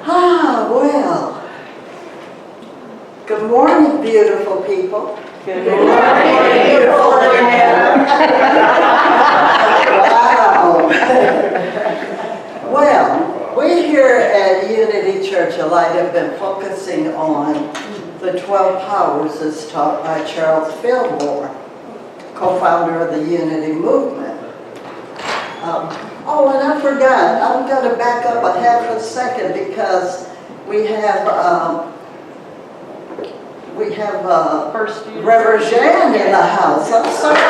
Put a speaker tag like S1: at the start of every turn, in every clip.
S1: Well, good morning, beautiful people.
S2: Good morning, beautiful Vernetta.
S1: Wow. Well, we here at Unity Church of Light have been focusing on the 12 powers as taught by Charles Fillmore, co-founder of the Unity movement. And I forgot, I'm going to back up a half a second because we have Reverend Jan in the house. I'm sorry.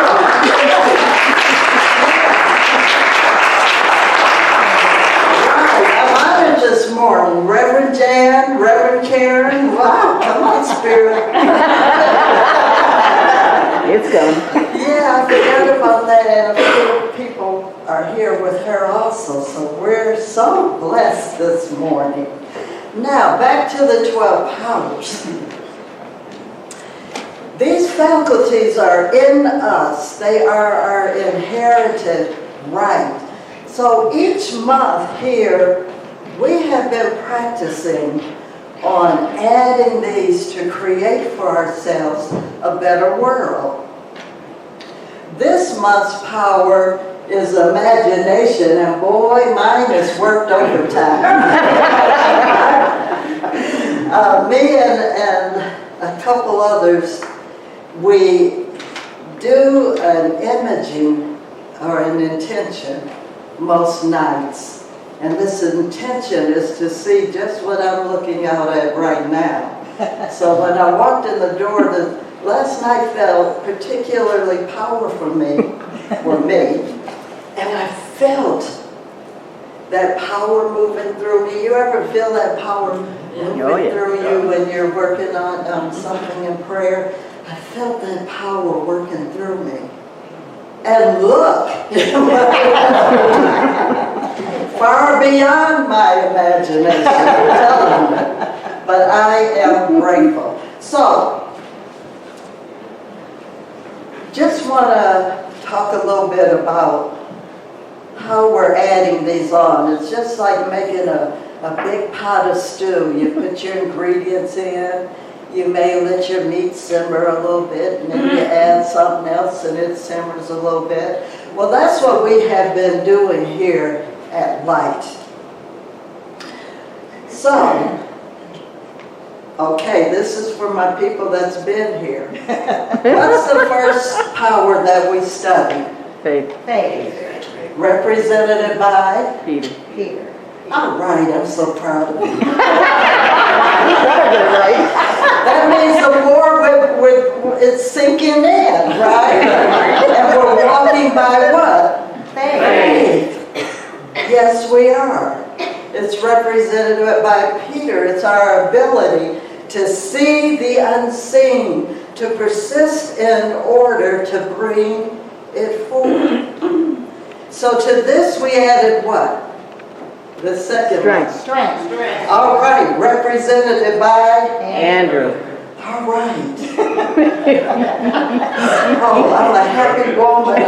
S1: Right, I'm honored this morning. Reverend Jan, Reverend Karen. Wow, come on, Spirit.
S2: It's coming.
S1: Yeah, I forgot about that, and a few people are here with her also, so we're so blessed this morning. Now, back to the 12 powers. These faculties are in us. They are our inherited right. So each month here, we have been practicing on adding these to create for ourselves a better world. This month's power is imagination, and boy, mine has worked overtime. Me and a couple others, we do an imaging or an intention most nights. And this intention is to see just what I'm looking out at right now. So when I walked in the door, last night felt particularly powerful for me, and I felt that power moving through me. You ever feel that power moving through you when you're working on something in prayer? I felt that power working through me. And look, far beyond my imagination, I'm telling you. But I am grateful. So, just want to talk a little bit about how we're adding these on. It's just like making a big pot of stew. You put your ingredients in, you may let your meat simmer a little bit, and then you add something else and it simmers a little bit. Well, that's what we have been doing here at Light. So, okay, this is for my people that's been here. What's the first power that we studied?
S2: Faith.
S3: Faith.
S1: Represented by?
S2: Peter.
S1: All right, I'm so proud of you.
S2: Right.
S1: That means the more it's sinking in, right? And we're walking by what?
S3: Faith.
S1: Yes, we are. It's represented by Peter. It's our ability to see the unseen, to persist in order to bring it forward. So to this we added what? The second one.
S3: Strength.
S1: All right, represented by
S2: Andrew.
S1: All right. Oh, I'm a happy woman.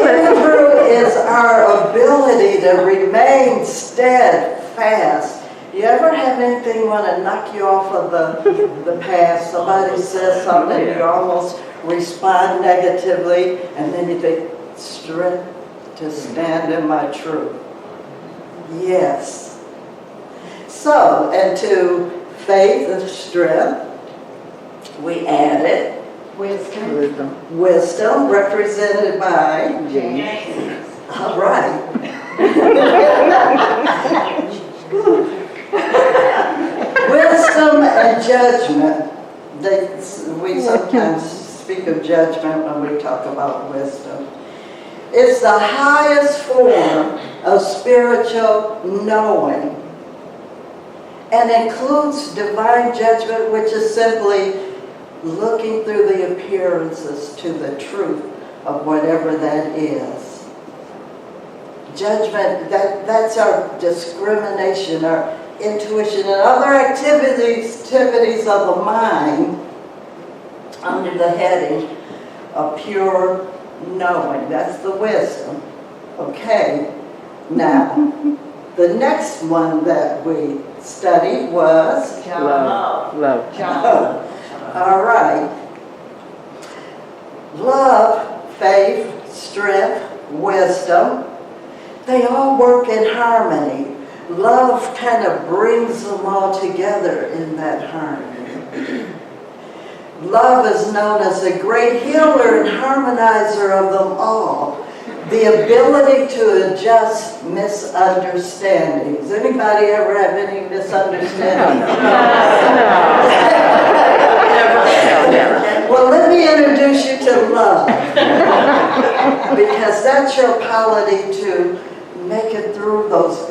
S1: Andrew is our ability to remain steadfast. You ever have anything want to knock you off of the path? Somebody says something, you almost respond negatively, and then you think, strength to stand in my truth. Yes. So, and to faith and strength, we added wisdom represented by
S2: James.
S1: All right. Wisdom and judgment. We sometimes speak of judgment when we talk about wisdom. It's the highest form of spiritual knowing and includes divine judgment, which is simply looking through the appearances to the truth of whatever that is. Judgment, that's our discrimination, our intuition, and other activities of the mind under the heading of pure knowing. That's the wisdom. Okay, now, The next one that we studied was,
S2: Love. Love.
S3: John.
S1: all right, love, faith, strength, wisdom, they all work in harmony. Love kind of brings them all together in that harmony. Love is known as a great healer and harmonizer of them all. The ability to adjust misunderstandings. Anybody ever have any misunderstandings? Well, let me introduce you to love. Because that's your quality to make it through those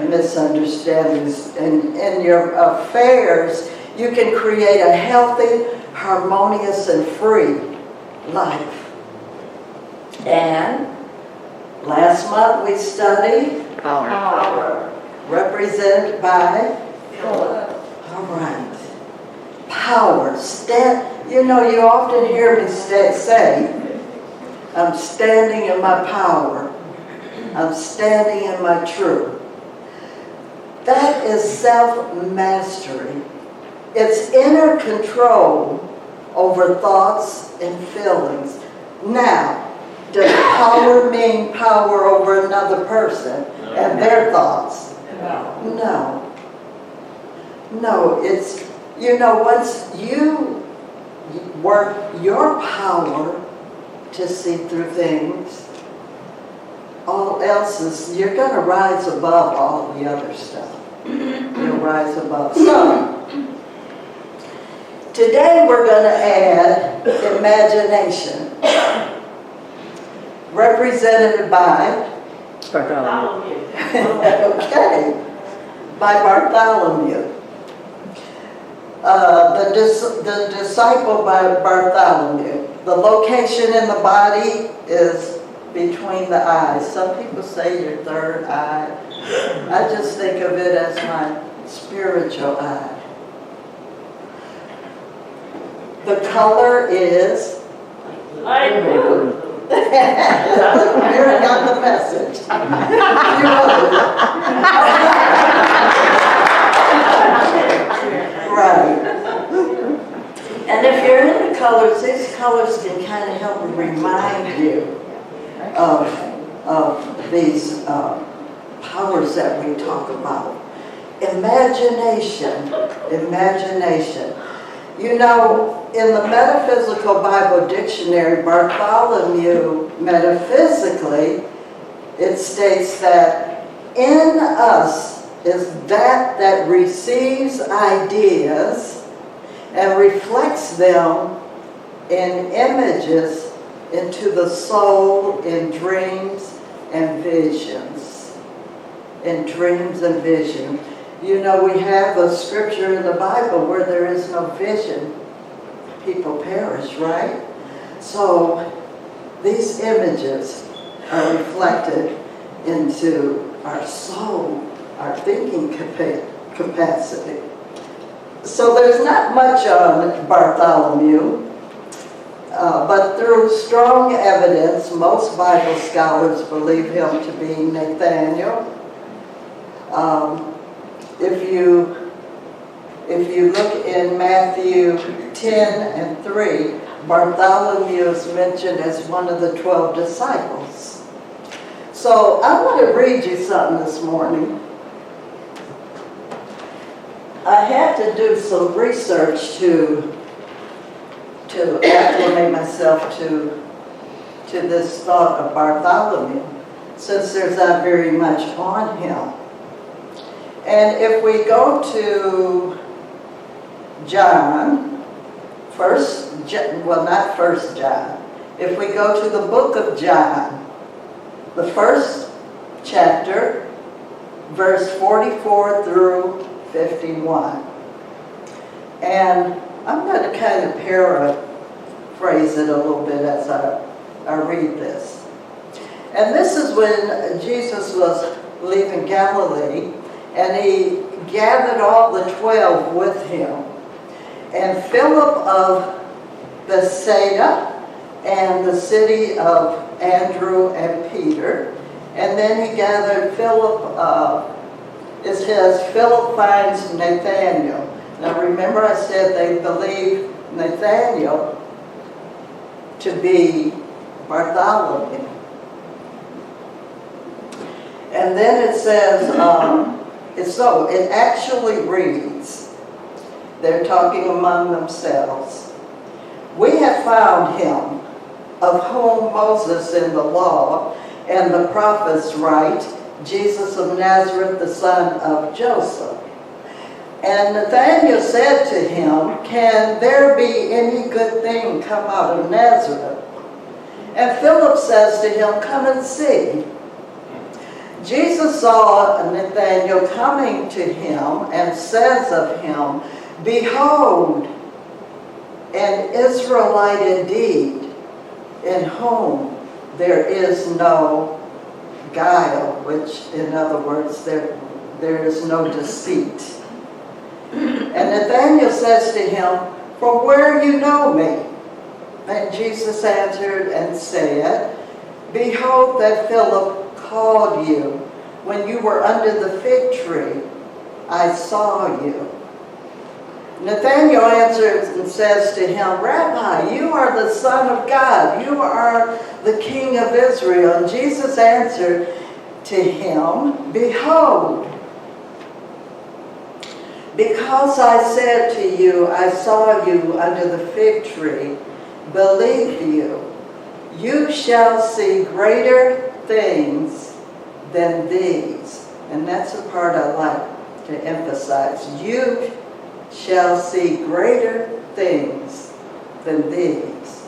S1: misunderstandings. In your affairs, you can create a healthy, harmonious, and free life. And last month we studied
S2: Power.
S3: Power.
S1: represented by,
S3: Philip.
S1: all right, power. You know, you often hear me say, I'm standing in my power. I'm standing in my truth. That is self-mastery. It's inner control over thoughts and feelings. Now, does power mean power over another person and their thoughts?
S3: No.
S1: No, it's, you know, once you work your power to see through things, all else is, you're going to rise above all the other stuff. You'll rise above. So, today we're going to add imagination, represented by,
S2: Bartholomew.
S1: okay, by Bartholomew. The disciple by Bartholomew. The location in the body is between the eyes. Some people say your third eye. I just think of it as my spiritual eye. The color is,
S3: I do.
S1: Mary got the message. You right. And if you're into colors, these colors can kind of help remind you of these powers that we talk about. Imagination. Imagination. You know, in the Metaphysical Bible Dictionary, Bartholomew, metaphysically, it states that in us is that receives ideas and reflects them in images into the soul in dreams and visions. In dreams and vision. You know, we have a scripture in the Bible where there is no vision, people perish, right? So these images are reflected into our soul, our thinking capacity. So there's not much on Bartholomew, but through strong evidence, most Bible scholars believe him to be Nathaniel. If you look in Matthew 10 and 3, Bartholomew is mentioned as one of the 12 disciples. So I want to read you something this morning. I had to do some research to acclimate myself to this thought of Bartholomew, since there's not very much on him. And if we go to John, not First John. If we go to the book of John, the first chapter, verse 44 through 51. And I'm going to kind of paraphrase it a little bit as I read this. And this is when Jesus was leaving Galilee, and he gathered all the 12 with him. And Philip of Bethsaida, and the city of Andrew and Peter. And then he gathered Philip of it says, Philip finds Nathanael. Now remember I said they believe Nathanael to be Bartholomew. And then it says, it actually reads, they're talking among themselves, we have found him of whom Moses in the law and the prophets write, Jesus of Nazareth, the son of Joseph. And Nathanael said to him, can there be any good thing come out of Nazareth? And Philip says to him, come and see. Jesus saw Nathanael coming to him and says of him, behold, an Israelite indeed, in whom there is no guile, which in other words, there is no deceit. And Nathanael says to him, from where you know me? And Jesus answered and said, behold, that Philip called you when you were under the fig tree. I saw you. Nathanael answers and says to him, Rabbi, you are the Son of God. You are the King of Israel. And Jesus answered to him, behold, because I said to you, I saw you under the fig tree, believe you, you shall see greater things than these. And that's the part I like to emphasize. You shall see greater things than these.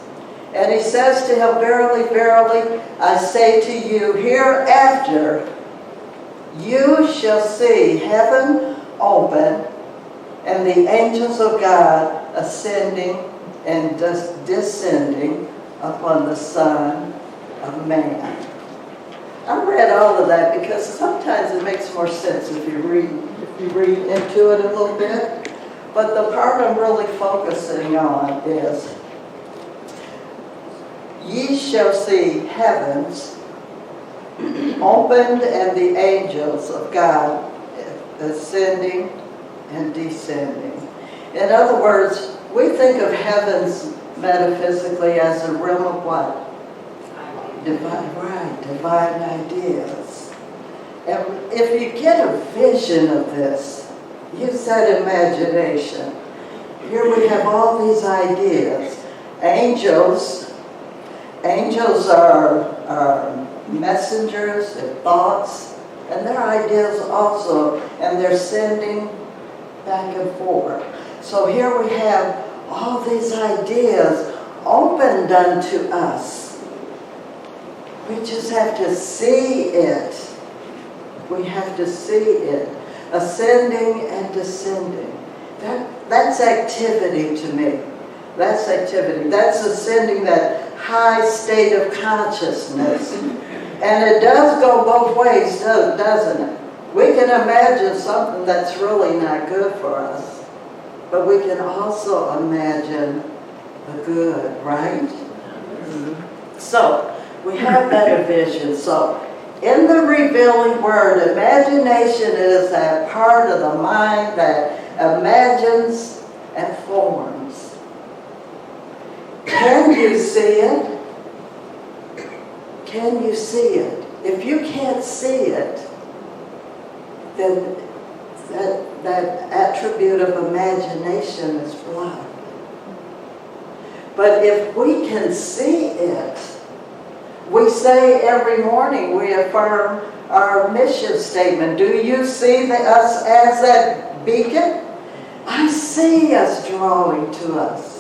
S1: And he says to him, verily, verily, I say to you, hereafter you shall see heaven open and the angels of God ascending and descending upon the Son of Man. I read all of that because sometimes it makes more sense if you read into it a little bit. But the part I'm really focusing on is, ye shall see heavens opened and the angels of God ascending and descending. In other words, we think of heavens metaphysically as a realm of what? Divine ideas. And if you get a vision of this, use that imagination. Here we have all these ideas. Angels are messengers and thoughts, and their ideas also, and they're sending back and forth. So here we have all these ideas opened unto us. We just have to see it. We have to see it. Ascending and descending. That's activity to me. That's activity. That's ascending, that high state of consciousness. And it does go both ways, doesn't it? We can imagine something that's really not good for us, but we can also imagine the good, right? Mm-hmm. So, we have that vision. So, in the revealing word, imagination is that part of the mind that imagines and forms. Can you see it? Can you see it? If you can't see it, then that attribute of imagination is blind. But if we can see it, we say every morning, we affirm our mission statement. Do you see us as that beacon? I see us drawing to us.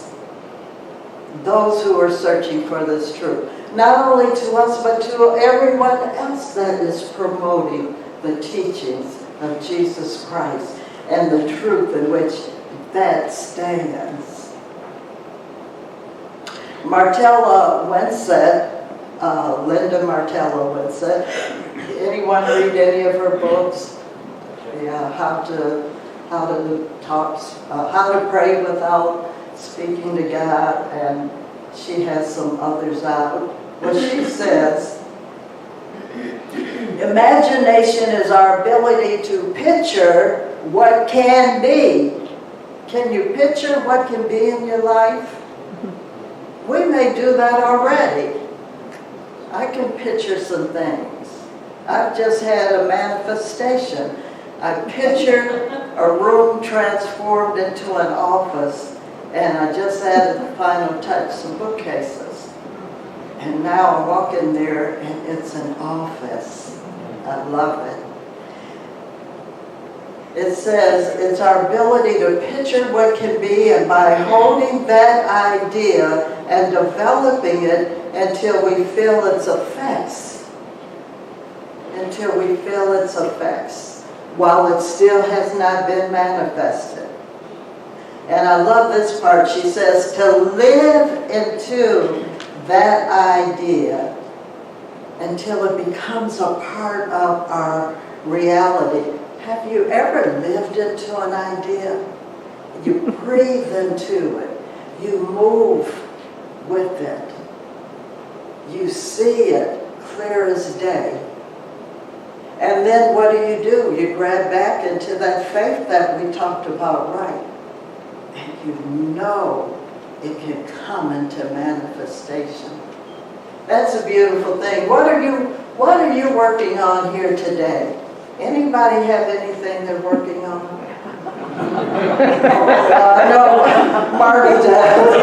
S1: Those who are searching for this truth. Not only to us, but to everyone else that is promoting the teachings of Jesus Christ and the truth in which that stands. Martella Winsett, Linda Martella Winsett. Anyone read any of her books? Yeah, how to pray without speaking to God, and she has some others out. Well, she says, Imagination is our ability to picture what can be. Can you picture what can be in your life? We may do that already. I can picture some things. I've just had a manifestation. I pictured a room transformed into an office, and I just added the final touch, some bookcases. And now I walk in there and it's an office. I love it. It says it's our ability to picture what can be, and by holding that idea and developing it until we feel its effects. Until we feel its effects, while it still has not been manifested. And I love this part. She says to live into that idea until it becomes a part of our reality. Have you ever lived into an idea? You breathe into it. You move with it. You see it clear as day. And then what do? You grab back into that faith that we talked about, right? And you know it can come into manifestation. That's a beautiful thing. What are you working on here today? Anybody have anything they're working on? I know Marty does.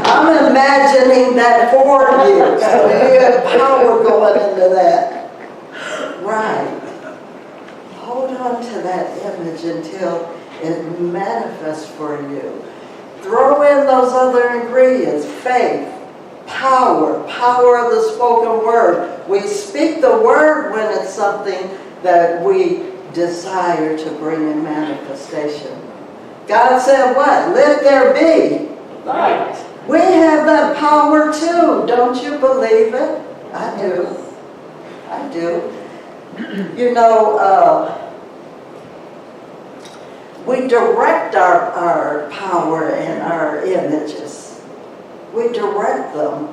S1: I'm imagining that for you. So you have power going into that. Right. Hold on to that image until it manifests for you. Throw in those other ingredients: faith, power of the spoken word. We speak the word when it's something that we desire to bring in manifestation. God said what? Let there be.
S3: Right.
S1: We have that power too. Don't you believe it? I do. I do. You know, we direct our power and our images. We direct them.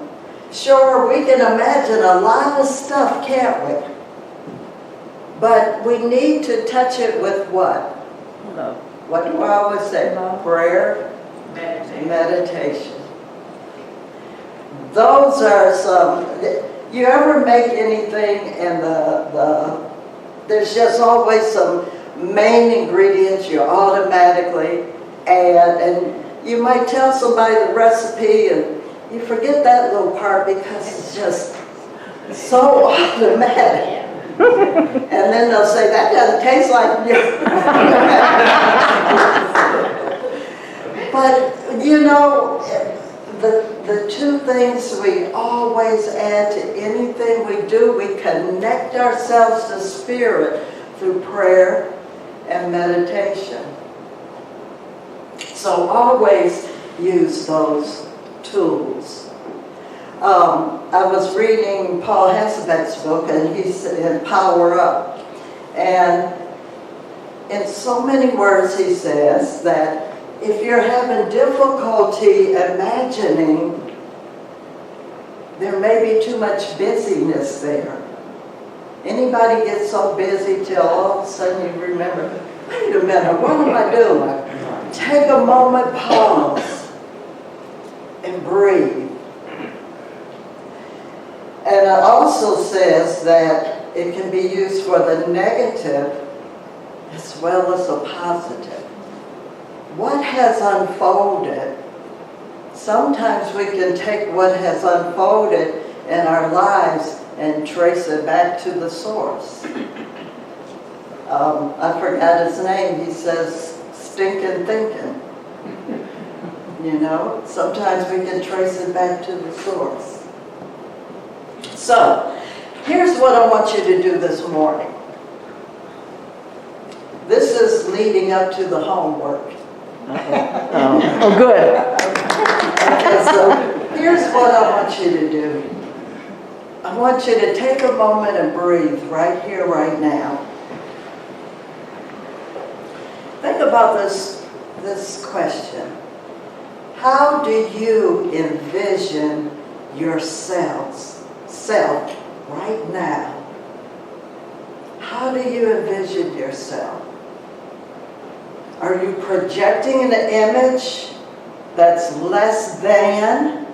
S1: Sure, we can imagine a lot of stuff, can't we? But we need to touch it with what?
S2: Love.
S1: What do I always say? Prayer, meditation. Those are some. You ever make anything and there's just always some main ingredients you automatically add, and you might tell somebody the recipe and you forget that little part because it's just so automatic. And then they'll say, that doesn't taste like you. But, you know, the two things we always add to anything we do, we connect ourselves to Spirit through prayer and meditation. So always use those tools. I was reading Paul Hasselbeck's book, and he said, Power Up. And in so many words, he says that if you're having difficulty imagining, there may be too much busyness there. Anybody get so busy till all of a sudden you remember, wait a minute, what am I doing? Take a moment, pause, and breathe. And it also says that it can be used for the negative as well as the positive. What has unfolded, sometimes we can take what has unfolded in our lives and trace it back to the source. I forgot his name. He says, stinking thinking. You know, sometimes we can trace it back to the source. So, here's what I want you to do this morning. This is leading up to the homework.
S2: Oh, good.
S1: Okay, so here's what I want you to do. I want you to take a moment and breathe right here, right now. Think about this question. How do you envision yourself right now? How do you envision yourself? Are you projecting an image that's less than?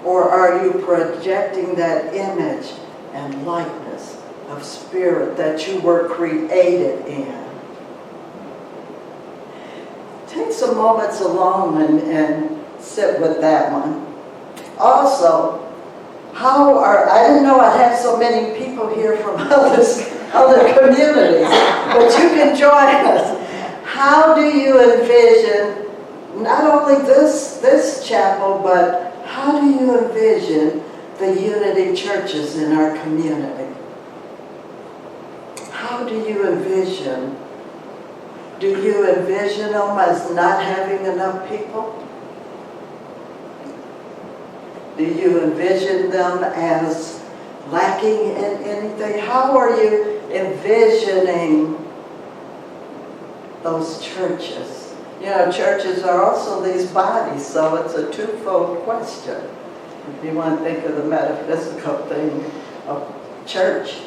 S1: Or are you projecting that image and likeness of spirit that you were created in? Take some moments alone and sit with that one. Also, I didn't know I'd have so many people here from other communities, but you can join us. How do you envision not only this chapel, but how do you envision the unity churches in our community? How do you envision? Do you envision them as not having enough people? Do you envision them as lacking in anything? How are you envisioning those churches? You know, churches are also these bodies, so it's a twofold question. If you want to think of the metaphysical thing of church.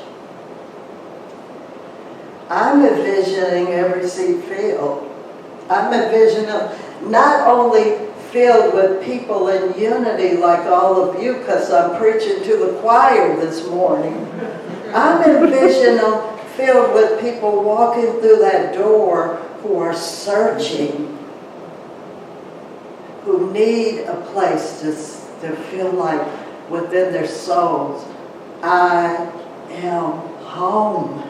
S1: I'm envisioning every seat filled. I'm envisioning not only filled with people in unity like all of you, because I'm preaching to the choir this morning. I'm envisioning them filled with people walking through that door who are searching, who need a place to feel like within their souls, I am home.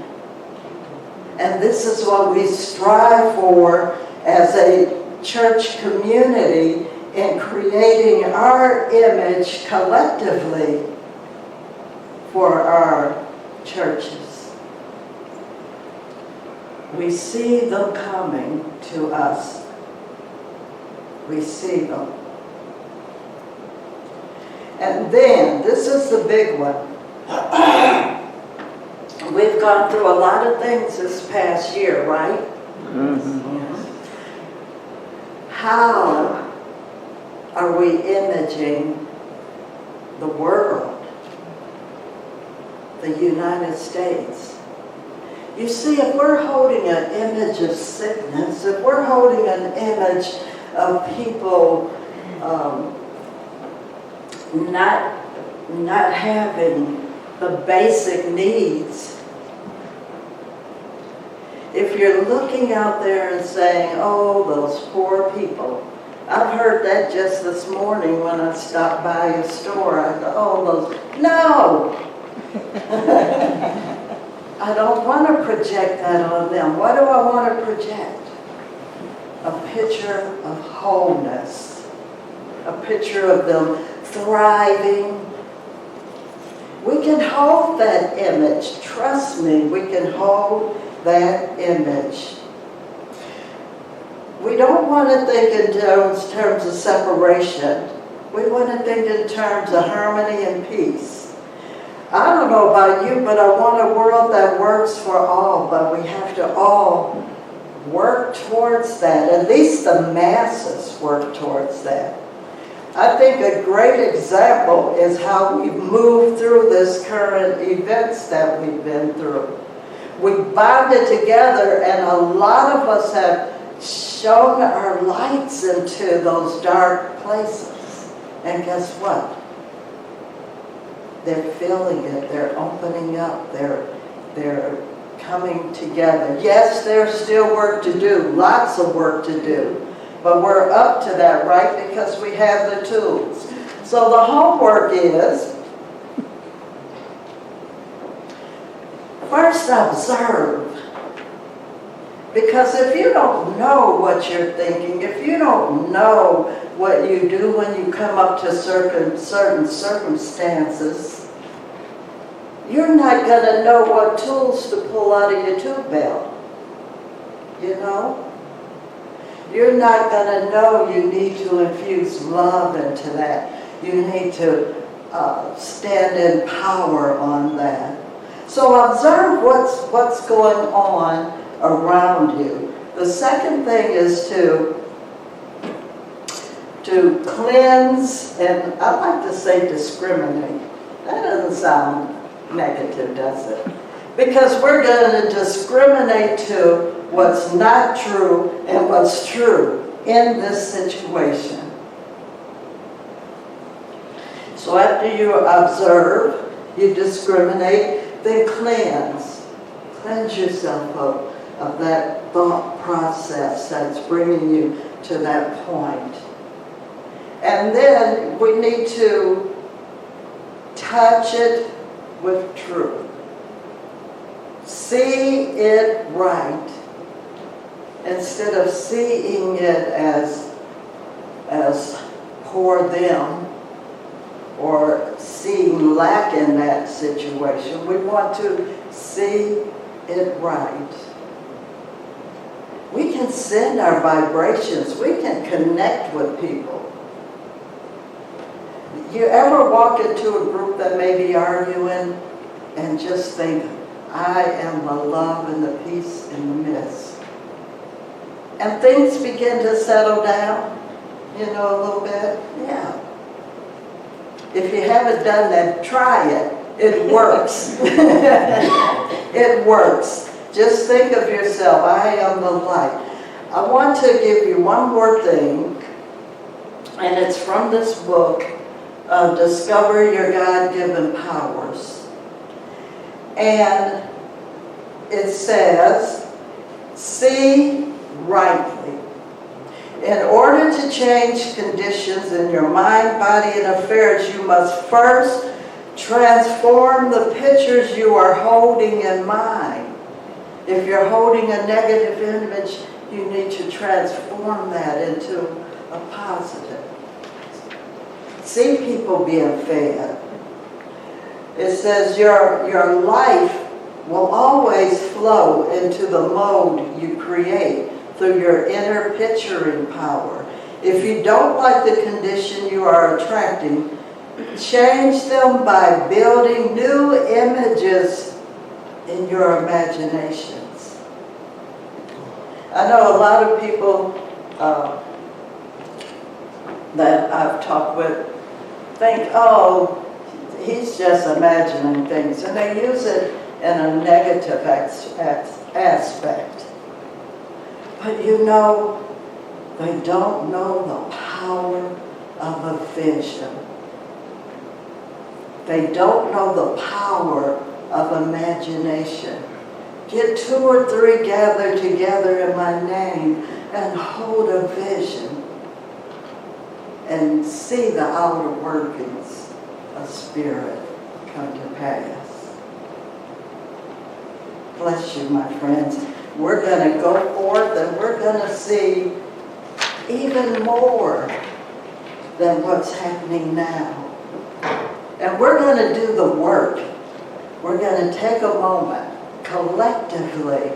S1: And this is what we strive for as a church community in creating our image collectively for our churches. We see them coming to us. We see them. And then, this is the big one. We've gone through a lot of things this past year, right?
S2: Mm-hmm.
S1: How are we imaging the world, the United States? You see, if we're holding an image of sickness, if we're holding an image of people not having the basic needs, if you're looking out there and saying, oh, those poor people. I've heard that just this morning when I stopped by a store. I go, oh, those, no! I don't want to project that on them. What do I want to project? A picture of wholeness. A picture of them thriving. We can hold that image. Trust me, we can hold that image. We don't want to think in terms of separation. We want to think in terms of harmony and peace. I don't know about you, but I want a world that works for all, but we have to all work towards that. At least the masses work towards that. I think a great example is how we've moved through this current events that we've been through. We bonded together, and a lot of us have shown our lights into those dark places. And guess what? They're feeling it. They're opening up. They're coming together. Yes, there's still work to do. Lots of work to do. But we're up to that, right? Because we have the tools. So the homework is, first observe. Because if you don't know what you're thinking, if you don't know what you do when you come up to certain circumstances, you're not going to know what tools to pull out of your tool belt. You know? You're not going to know you need to infuse love into that. You need to stand in power on that. So observe what's going on around you. The second thing is to cleanse, and I like to say discriminate. That doesn't sound negative, does it? Because we're going to discriminate to what's not true and what's true in this situation. So after you observe, you discriminate, then cleanse. Cleanse yourself of that thought process that's bringing you to that point. And then we need to touch it with truth. See it right instead of seeing it as poor them or seeing lack in that situation. We want to see it right. We can send our vibrations. We can connect with people. You ever walk into a group that may be arguing and just think, I am the love and the peace in the midst. And things begin to settle down, a little bit. Yeah. If you haven't done that, try it. It works. It works. Just think of yourself, I am the light. I want to give you one more thing, and it's from this book, Discover Your God-Given Powers. And it says, see rightly. In order to change conditions in your mind, body, and affairs, you must first transform the pictures you are holding in mind. If you're holding a negative image, you need to transform that into a positive. See people being fed. It says your life will always flow into the mode you create through your inner picturing power. If you don't like the condition you are attracting, change them by building new images in your imaginations. I know a lot of people that I've talked with think, oh, he's just imagining things, and they use it in a negative aspect. But they don't know the power of a vision. They don't know the power of imagination. Get 2 or 3 gathered together in my name and hold a vision and see the outer workings of spirit come to pass. Bless you, my friends. We're going to go forth and we're going to see even more than what's happening now. And we're going to do the work. We're going to take a moment collectively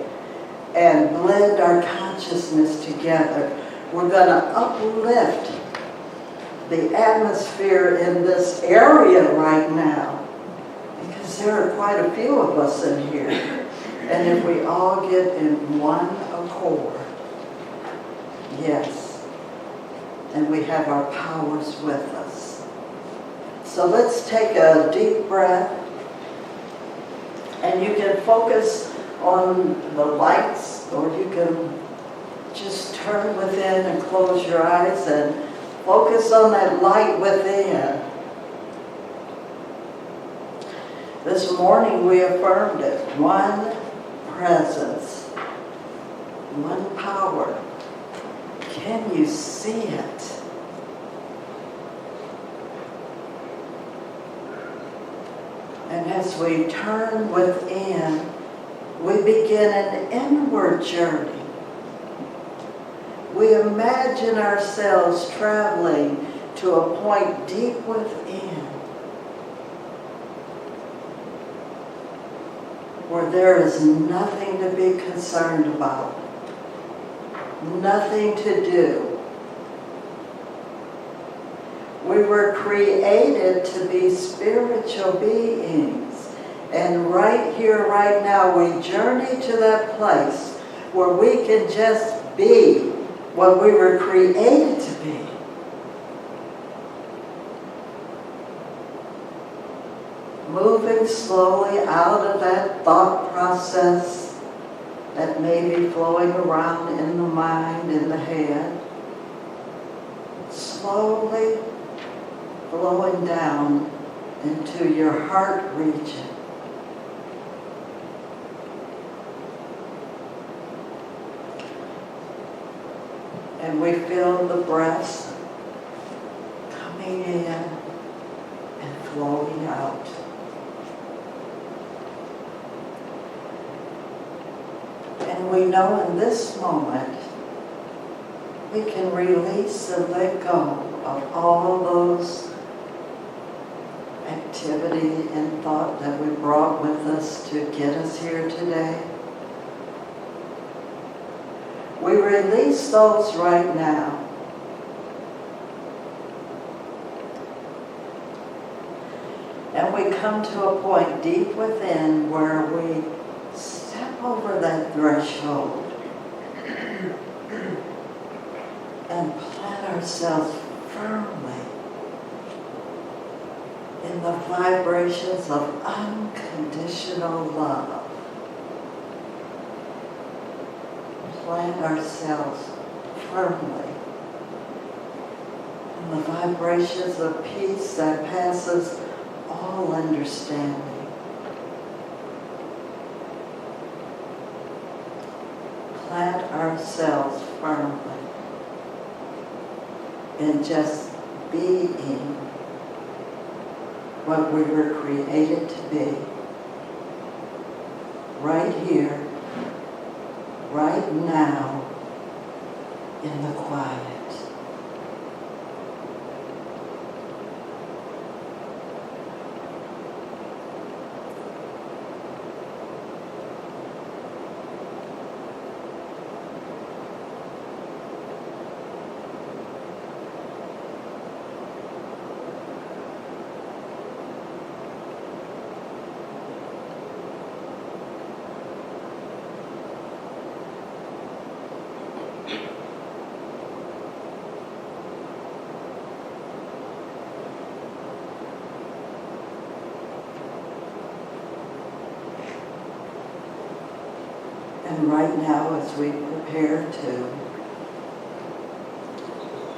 S1: and blend our consciousness together. We're going to uplift the atmosphere in this area right now, because there are quite a few of us in here. And if we all get in one accord, yes, and we have our powers with us. So let's take a deep breath, and you can focus on the lights, or you can just turn within and close your eyes and focus on that light within. This morning we affirmed it. One presence, one power. Can you see it? And as we turn within, we begin an inward journey. We imagine ourselves traveling to a point deep within, where there is nothing to be concerned about, nothing to do. We were created to be spiritual beings. And right here, right now, we journey to that place where we can just be what we were created to be. moving slowly out of that thought process that may be flowing around in the mind, in the head, slowly flowing down into your heart region. And we feel the breath coming in and flowing out. And we know in this moment we can release and let go of all those activity and thought that we brought with us to get us here today. We release those right now. And we come to a point deep within where we step over that threshold and plant ourselves firmly in the vibrations of unconditional love. Plant ourselves firmly in the vibrations of peace that passes all understanding. Plant ourselves firmly in just being what we were created to be. Right here, right now, in the quiet. And right now, as we prepare to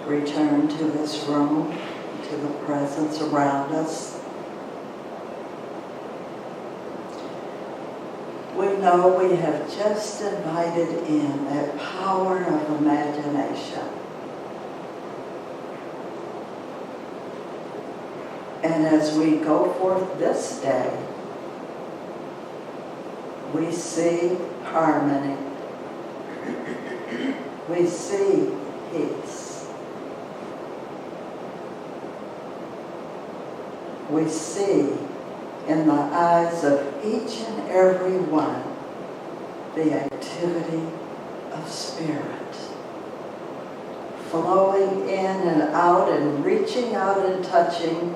S1: return to this room, to the presence around us, we know we have just invited in that power of imagination. And as we go forth this day, we see harmony. We see peace. We see in the eyes of each and every one the activity of spirit flowing in and out and reaching out and touching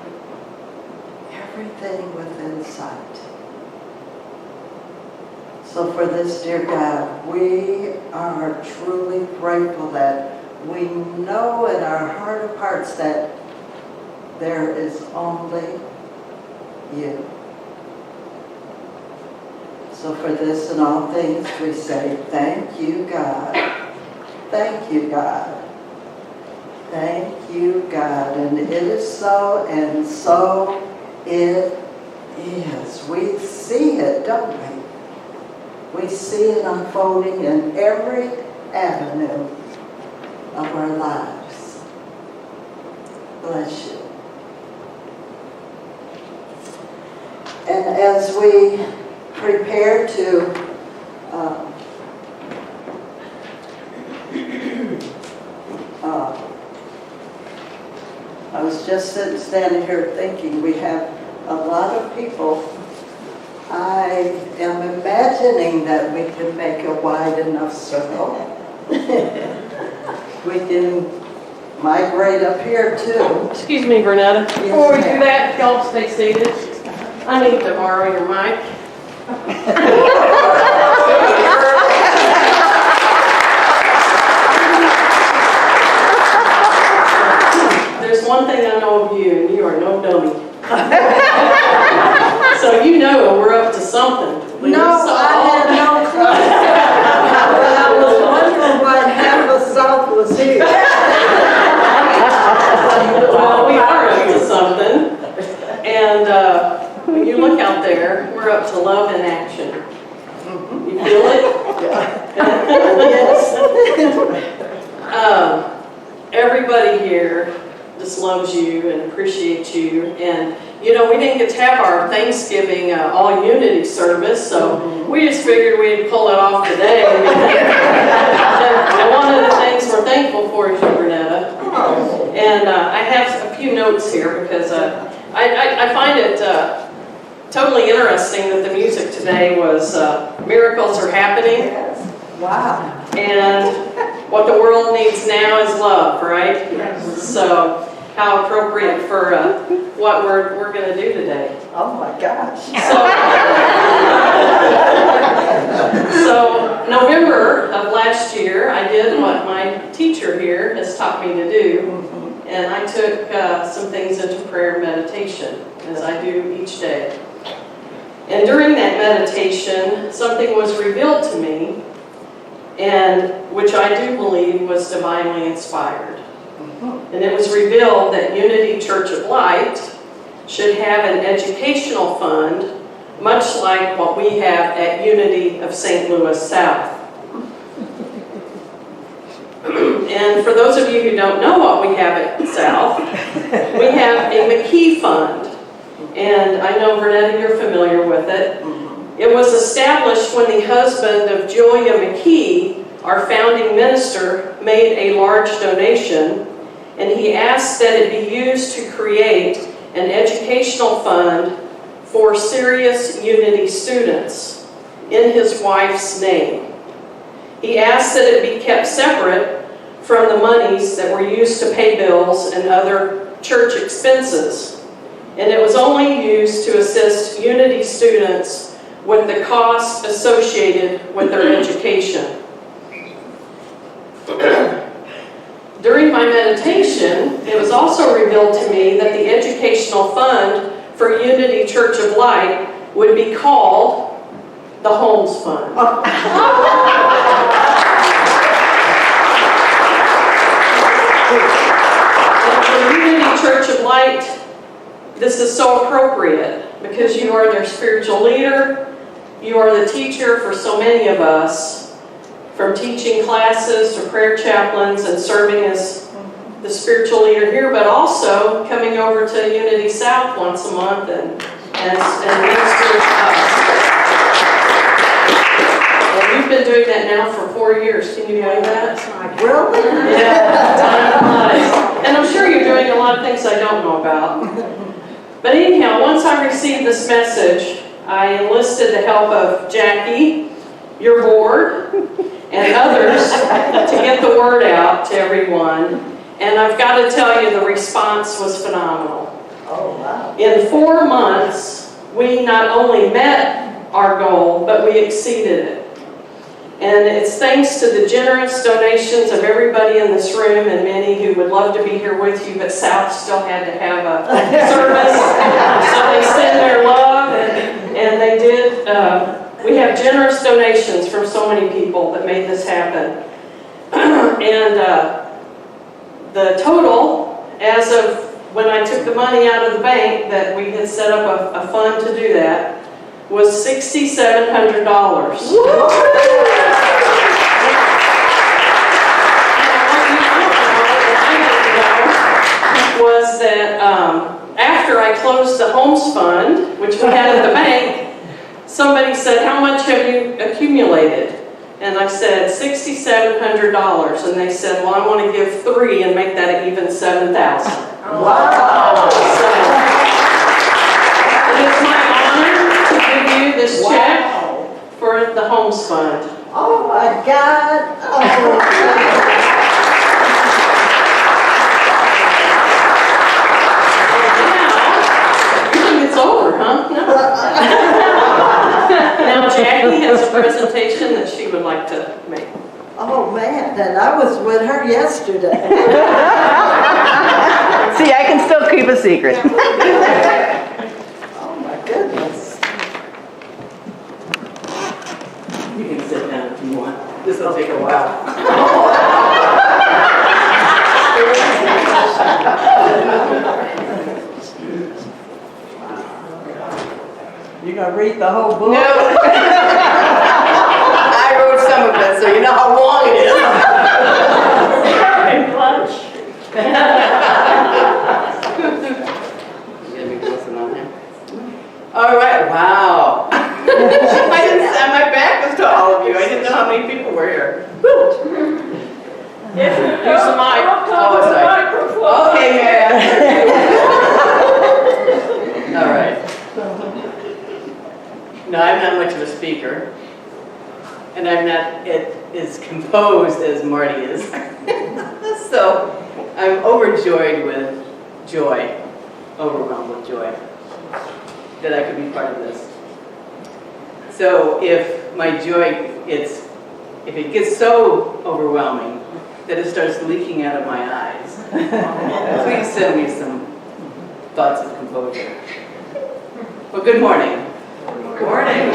S1: everything within sight. So for this, dear God, we are truly grateful that we know in our heart of hearts that there is only you. So for this and all things, we say, thank you, God. Thank you, God. Thank you, God. And it is so, and so it is. We see it, don't we? We see it unfolding in every avenue of our lives. Bless you. And as we prepare to I was just standing here thinking we have a lot of people. I am imagining that we can make a wide enough circle. We can migrate up here too.
S3: Excuse me, Vernetta.
S1: Yes,
S3: Before we do
S1: ma'am.
S3: that, y'all stay seated. I need to borrow your mic. There's one thing I know of you, and you are no dummy. So
S1: I had no clue. But I was wondering why half of South was here.
S3: well, we are up to something. And when you look out there, we're up to love in action. You feel it?
S1: Yes.
S3: Everybody here just loves you and appreciates you. And, you know, we didn't get to have our Thanksgiving all unity service, so we just figured we'd pull it off today. And one of the things we're thankful for is you, Vernetta. And I have a few notes here because I find it totally interesting that the music today was Miracles Are Happening.
S1: Yes. Wow.
S3: And what the world needs now is love, right?
S1: Yes.
S3: So how appropriate for what we're going to do today.
S1: Oh my gosh.
S3: So November of last year, I did what my teacher here has taught me to do. And I took some things into prayer and meditation, as I do each day. And during that meditation, something was revealed to me, and which I do believe was divinely inspired. And it was revealed that Unity Church of Light should have an educational fund, much like what we have at Unity of St. Louis South. And for those of you who don't know what we have at South, we have a McKee Fund. And I know, Vernetta, you're familiar with it. It was established when the husband of Julia McKee, our founding minister, made a large donation, and he asked that it be used to create an educational fund for serious Unity students in his wife's name. He asked that it be kept separate from the monies that were used to pay bills and other church expenses. And it was only used to assist Unity students with the cost associated with their education. During my meditation, it was also revealed to me that the educational fund for Unity Church of Light would be called the Holmes Fund. And for Unity Church of Light, this is so appropriate because you are their spiritual leader. You are the teacher for so many of us, from teaching classes to prayer chaplains and serving as the spiritual leader here, but also coming over to Unity South once a month and ministering to us. And you've been doing that now for 4 years. Can you believe that?
S1: Really?
S3: Yeah, time flies. And I'm sure you're doing a lot of things I don't know about. But anyhow, once I received this message, I enlisted the help of Jackie, your board, and others to get the word out to everyone. And I've got to tell you, the response was phenomenal.
S1: Oh, wow.
S3: In 4 months, we not only met our goal, but we exceeded it. And it's thanks to the generous donations of everybody in this room and many who would love to be here with you, but South still had to have a service. So they send their love, and they did. We have generous donations from so many people that made this happen. And the total, as of when I took the money out of the bank that we had set up a fund to do that, was $6,700. Was that after I closed the Holmes Fund, which we had at the bank, somebody said, "How much have you accumulated?" And I said, $6,700. And they said, "Well, I want to give 3 and make that even 7,000.
S1: Wow.
S3: So, it is my honor to give you this check for the Holmes Fund.
S1: Oh my God. Oh.
S3: It's over, huh? No. Now Jackie has a presentation that she would like to make.
S1: Oh man, and I was with her yesterday.
S2: See, I can still keep a secret.
S1: Oh my goodness.
S3: You can sit down if you want. This will take a while.
S1: You gonna read the whole book?
S3: No. I wrote some of it, so you know how long it is.
S4: Perfect lunch.
S3: All right, wow. My back was to all of you. I didn't know how many people were here. Woo.
S4: If you
S3: Here's the
S4: don't
S3: mic.
S4: talk
S3: Oh,
S4: on the
S3: sorry.
S4: microphone.
S3: Okay, yeah. All right. No, I'm not much of a speaker. And I'm not as composed as Marty is. So I'm overjoyed with joy, overwhelmed with joy that I could be part of this. So if my joy, if it gets so overwhelming that it starts leaking out of my eyes, please send me some thoughts of composure. Well, good morning.
S4: Good morning.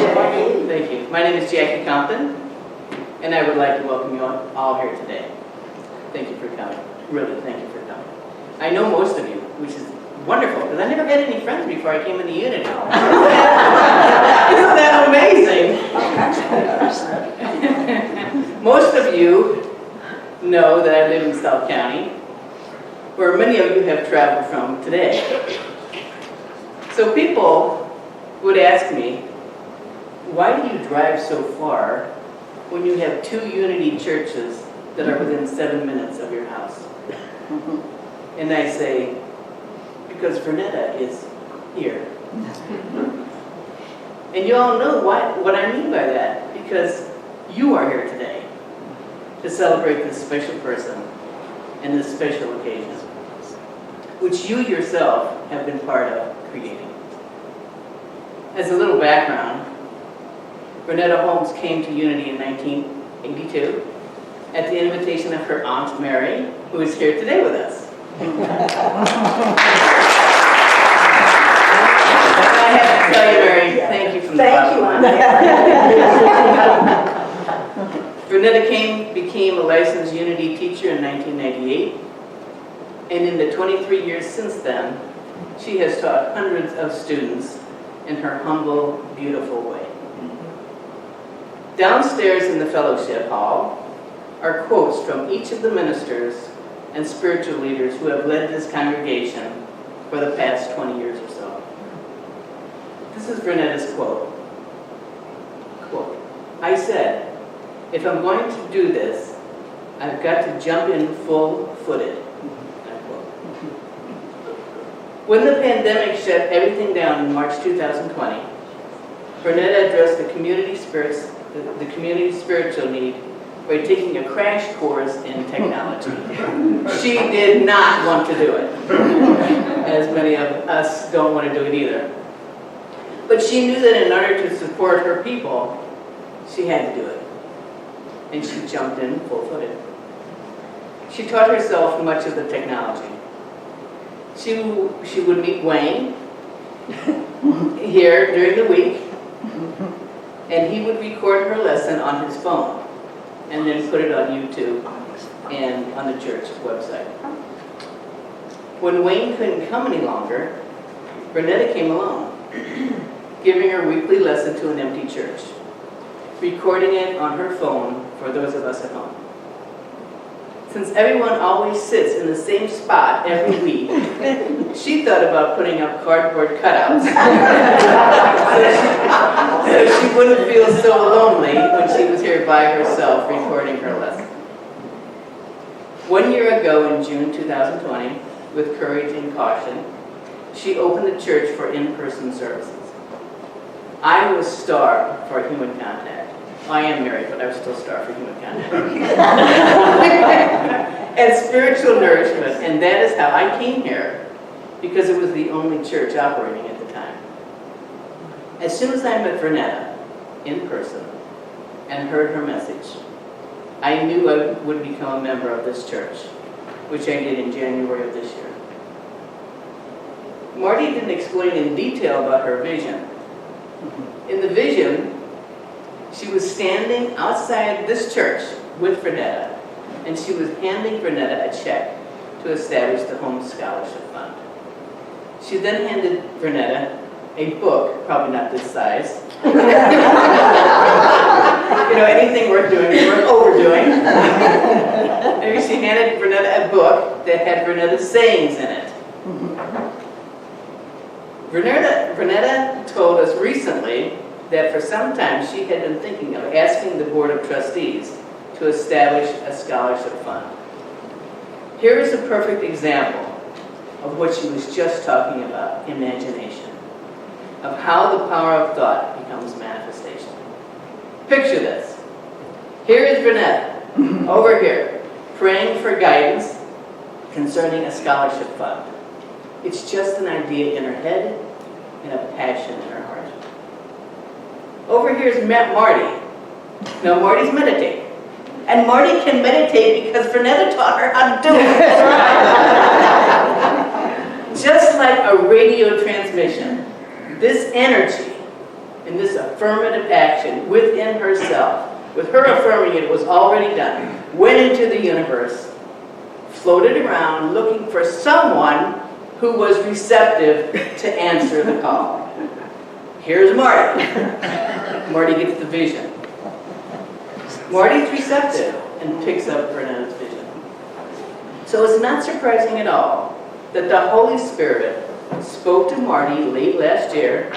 S3: Thank you. My name is Jackie Compton, and I would like to welcome you all here today. Thank you for coming. Really, thank you for coming. I know most of you, which is wonderful, because I never had any friends before I came into Unity. Isn't that amazing? Most of you know that I live in South County, where many of you have traveled from today. So people would ask me, why do you drive so far when you have 2 Unity churches that are within 7 minutes of your house? And I say, because Vernetta is here. And you all know what I mean by that, because you are here today to celebrate this special person and this special occasion, which you yourself have been part of creating. As a little background, Vernetta Holmes came to Unity in 1982 at the invitation of her Aunt Mary, who is here today with us. And I have to tell you, Mary, thank you from the bottom of my heart. Vernetta became a licensed Unity teacher in 1998, and in the 23 years since then, she has taught hundreds of students in her humble, beautiful way. Downstairs in the fellowship hall are quotes from each of the ministers and spiritual leaders who have led this congregation for the past 20 years or so. This is Vernetta's quote. Quote, I said, if I'm going to do this, I've got to jump in full-footed. When the pandemic shut everything down in March 2020, Vernetta addressed the community spiritual need by taking a crash course in technology. She did not want to do it, as many of us don't want to do it either. But she knew that in order to support her people, she had to do it. And she jumped in full-footed. She taught herself much of the technology. She would meet Wayne here during the week, and he would record her lesson on his phone and then put it on YouTube and on the church website. When Wayne couldn't come any longer, Vernetta came alone, giving her weekly lesson to an empty church, recording it on her phone for those of us at home. Since everyone always sits in the same spot every week, she thought about putting up cardboard cutouts so she wouldn't feel so lonely when she was here by herself recording her lesson. 1 year ago in June 2020, with courage and caution, she opened the church for in-person services. I was starved for human contact. I am married, but I was still starved for human contact. And spiritual nourishment, and that is how I came here, because it was the only church operating at the time. As soon as I met Vernetta in person and heard her message, I knew I would become a member of this church, which I did in January of this year. Marty didn't explain in detail about her vision. In the vision,
S5: She was standing outside this church with Vernetta, and she was handing Vernetta a check to establish the Holmes Scholarship Fund. She then handed Vernetta a book, probably not this size. Anything worth doing is worth overdoing. Maybe she handed Vernetta a book that had Vernetta's sayings in it. Vernetta told us recently that for some time she had been thinking of asking the Board of Trustees to establish a scholarship fund. Here is a perfect example of what she was just talking about, imagination, of how the power of thought becomes manifestation. Picture this. Here is Vernetta, over here, praying for guidance concerning a scholarship fund. It's just an idea in her head and a passion in her heart. Over here is Marty. Now Marty's meditating. And Marty can meditate because Vernetta taught her how to do it. Just like a radio transmission, this energy and this affirmative action within herself, with her affirming it was already done, went into the universe, floated around looking for someone who was receptive to answer the call. Here's Marty. Marty gets the vision. Marty's receptive and picks up Vernetta's vision. So it's not surprising at all that the Holy Spirit spoke to Marty late last year,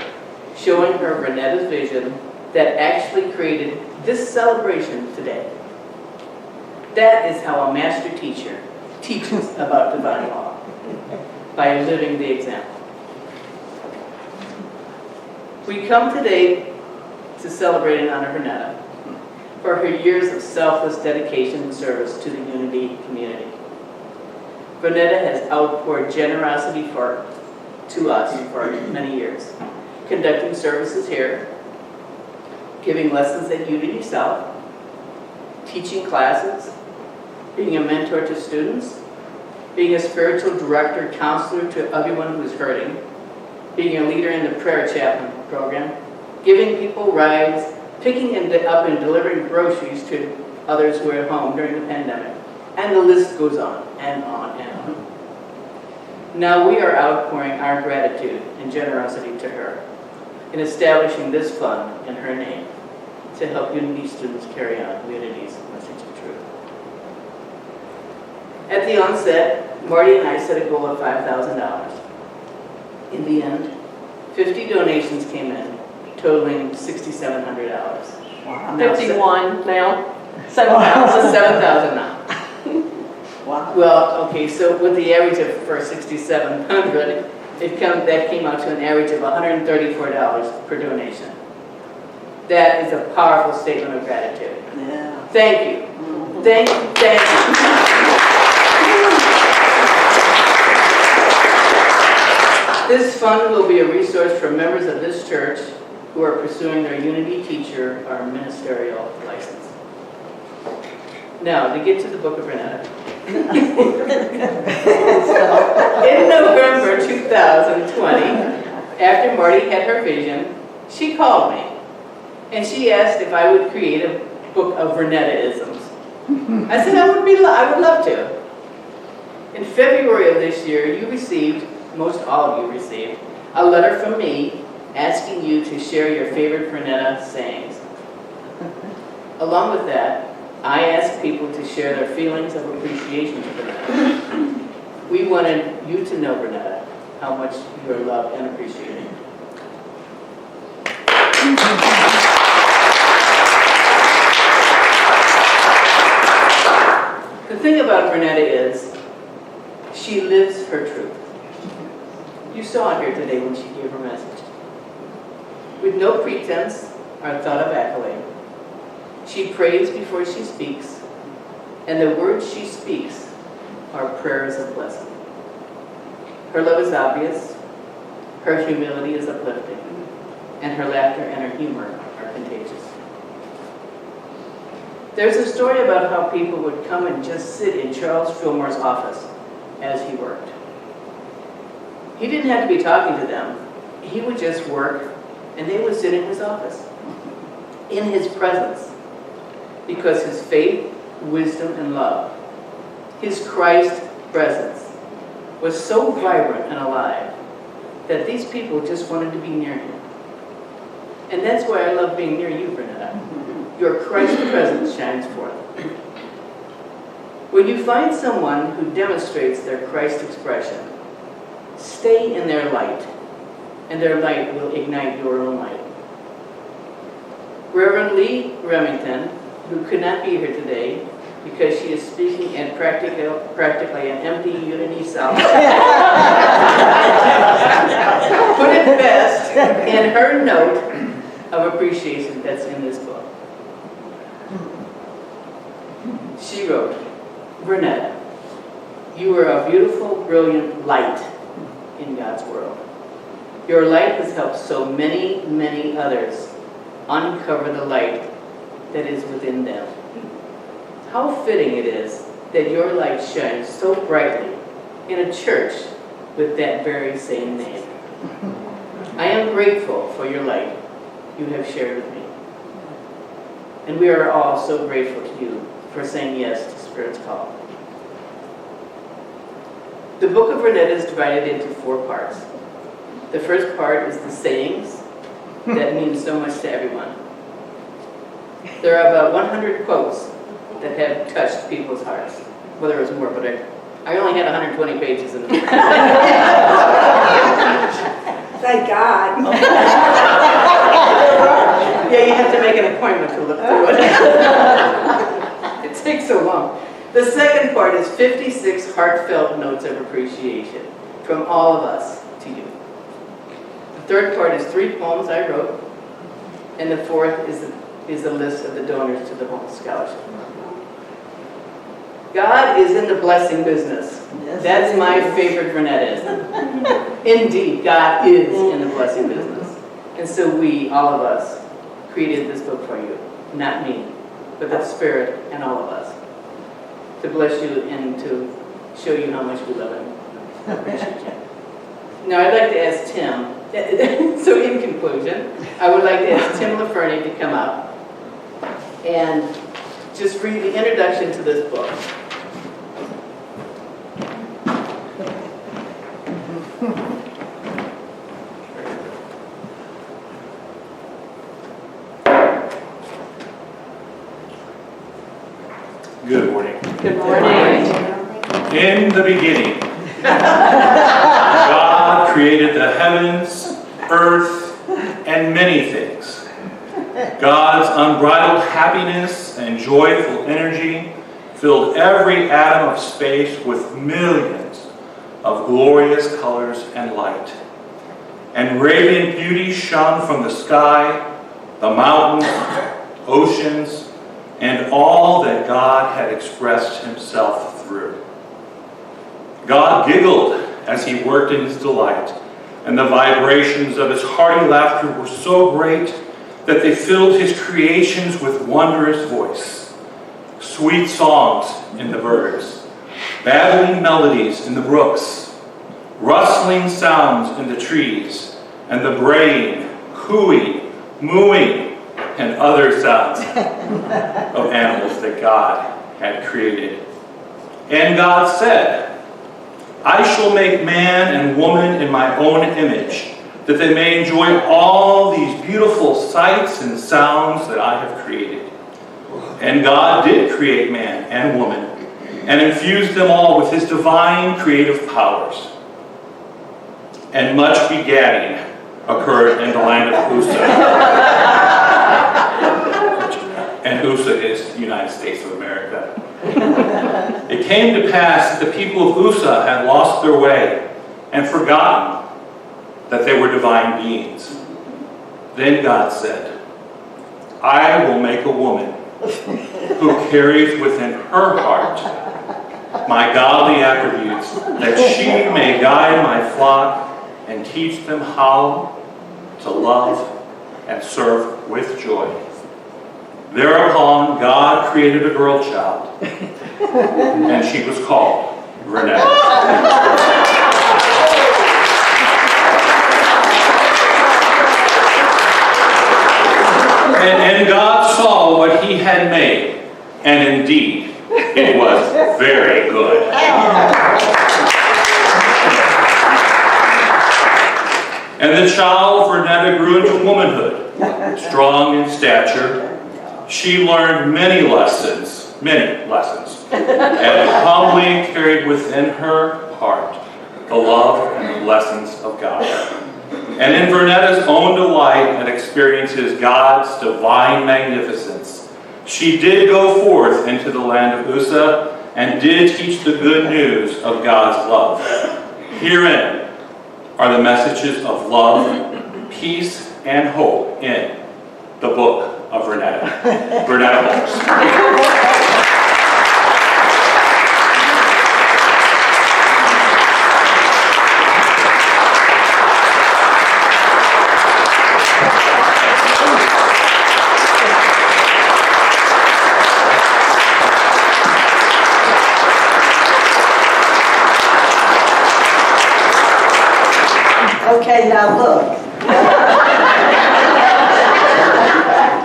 S5: showing her Vernetta's vision that actually created this celebration today. That is how a master teacher teaches about divine law, by living the example. We come today to celebrate and honor Vernetta for her years of selfless dedication and service to the Unity community. Vernetta has outpoured generosity to us for many years, conducting services here, giving lessons at Unity South, teaching classes, being a mentor to students, being a spiritual director, counselor to everyone who's hurting, being a leader in the prayer chaplain program, giving people rides, picking up and delivering groceries to others who are at home during the pandemic. And the list goes on and on and on. Now we are outpouring our gratitude and generosity to her in establishing this fund in her name to help Unity students carry on Unity's message of truth. At the onset, Marty and I set a goal of $5,000. In the end, 50 donations came in, totaling $6,700.
S1: Wow.
S3: 51 now, 7,000.
S5: 7,000 now.
S1: Wow.
S5: Well, okay, so with the average for 6,700, that came out to an average of $134 per donation. That is a powerful statement of gratitude.
S1: Yeah.
S5: Thank you. Thank you. Thank you. This fund will be a resource for members of this church who are pursuing their Unity teacher or ministerial license. Now, to get to the book of Vernetta. In November 2020, after Marty had her vision, she called me and she asked if I would create a book of Vernetta-isms. I said I would love to. In February of this year, most all of you received, a letter from me asking you to share your favorite Vernetta sayings. Along with that, I asked people to share their feelings of appreciation for Vernetta. We wanted you to know, Vernetta, how much you are loved and appreciated. The thing about Vernetta is, she lives her truth. You saw it here today when she gave her message. With no pretense or thought of accolade, she prays before she speaks, and the words she speaks are prayers of blessing. Her love is obvious, her humility is uplifting, and her laughter and her humor are contagious. There's a story about how people would come and just sit in Charles Fillmore's office as he worked. He didn't have to be talking to them. He would just work, and they would sit in his office. in his presence because his faith, wisdom, and love, his Christ presence, was so vibrant and alive that these people just wanted to be near him. And that's why I love being near you, Vernetta. Your Christ presence shines forth. When you find someone who demonstrates their Christ expression, stay in their light, and their light will ignite your own light. Reverend Lee Remington, who could not be here today because she is speaking at practically an empty Unity South, put it best in her note of appreciation that's in this book. She wrote, Vernetta, you are a beautiful, brilliant light in God's world. Your light has helped so many, many others uncover the light that is within them. How fitting it is that your light shines so brightly in a church with that very same name. I am grateful for your light you have shared with me. And we are all so grateful to you for saying yes to Spirit's call. The book of Vernetta is divided into 4 parts. The first part is the sayings that mean so much to everyone. There are about 100 quotes that have touched people's hearts. Well, there was more, but I only had 120 pages in the book.
S4: Thank God.
S5: Yeah, you have to make an appointment to look through it. It takes so long. The second part is 56 heartfelt notes of appreciation from all of us to you. The third part is 3 poems I wrote, and the fourth is a list of the donors to the Holmes Scholarship. God is in the blessing business.
S1: Yes,
S5: That's my
S1: it is.
S5: favorite Vernettaism. Indeed, God is in the blessing business. And so we, all of us, created this book for you. Not me, but the Spirit and all of us. To bless you and to show you how much we love Him. Now I'd like to ask Tim, so in conclusion, I would like to ask Tim LaFernie to come up and just read the introduction to this book.
S6: Good morning.
S5: Good morning.
S6: In the beginning, God created the heavens, earth, and many things. God's unbridled happiness and joyful energy filled every atom of space with millions of glorious colors and light. And radiant beauty shone from the sky, the mountains, oceans, and all that God had expressed Himself through. God giggled as He worked in His delight, and the vibrations of His hearty laughter were so great that they filled His creations with wondrous voice. Sweet songs in the birds, babbling melodies in the brooks, rustling sounds in the trees, and the braying, cooing, mooing, and other sounds of animals that God had created. And God said, I shall make man and woman in my own image, that they may enjoy all these beautiful sights and sounds that I have created. And God did create man and woman, and infused them all with His divine creative powers. And much begatting occurred in the land of Usa. And USA is the United States of America. It came to pass that the people of USA had lost their way and forgotten that they were divine beings. Then God said, I will make a woman who carries within her heart my godly attributes, that she may guide my flock and teach them how to love and serve with joy. Thereupon, God created a girl child, and she was called Vernetta. And God saw what he had made, and indeed, it was very good. And the child Vernetta grew into womanhood, strong in stature. She learned many lessons, and humbly carried within her heart the love and the blessings of God. And in Vernetta's own delight and experiences God's divine magnificence, she did go forth into the land of Usa and did teach the good news of God's love. Herein are the messages of love, peace, and hope in the book of Vernetta. Vernetta Holmes.
S1: Okay, now look.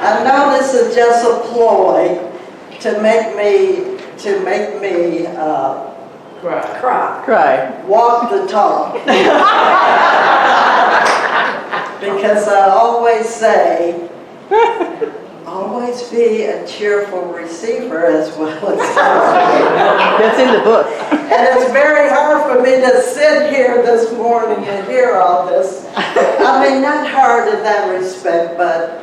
S1: I know this is just a ploy to make me
S2: Cry.
S1: walk the talk. Because I always say, always be a cheerful receiver as well as
S2: That's in the book.
S1: And it's very hard for me to sit here this morning and hear all this. I mean, not hard in that respect, but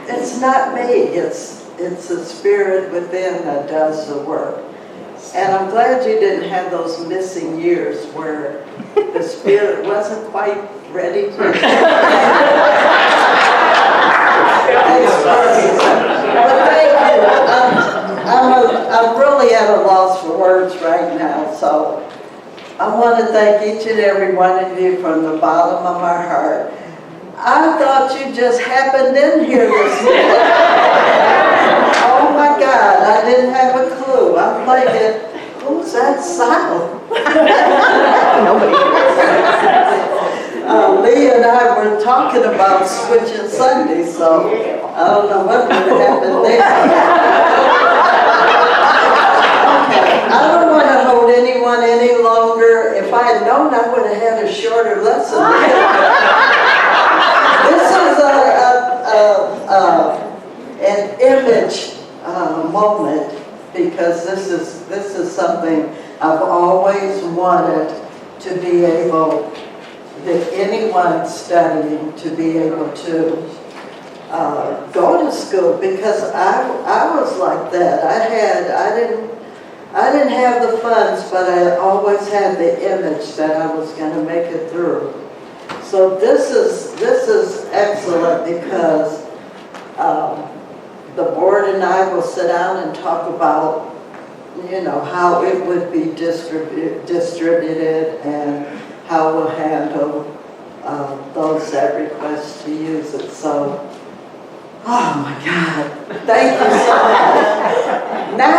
S1: it's not me. It's the spirit within that does the work. And I'm glad you didn't have those missing years where the spirit wasn't quite ready to. But thank you. I'm really at a loss for words right now, so I want to thank each and every one of you from the bottom of my heart. I thought you just happened in here this morning. Oh my God, I didn't have a clue. I'm thinking, who's that sound?
S2: Nobody.
S1: Lee and I were talking about switching Sundays, so I don't know what would happen there. I don't want to hold anyone any longer. If I had known, I would have had a shorter lesson. This is an image moment, because this is something I've always wanted to be able, that anyone studying, to be able to go to school, because I was like that. I didn't have the funds, but I always had the image that I was going to make it through. So this is excellent, because the board and I will sit down and talk about, you know, how it would be distributed and how we'll handle those that request to use it. So, oh my God, thank you so much. Now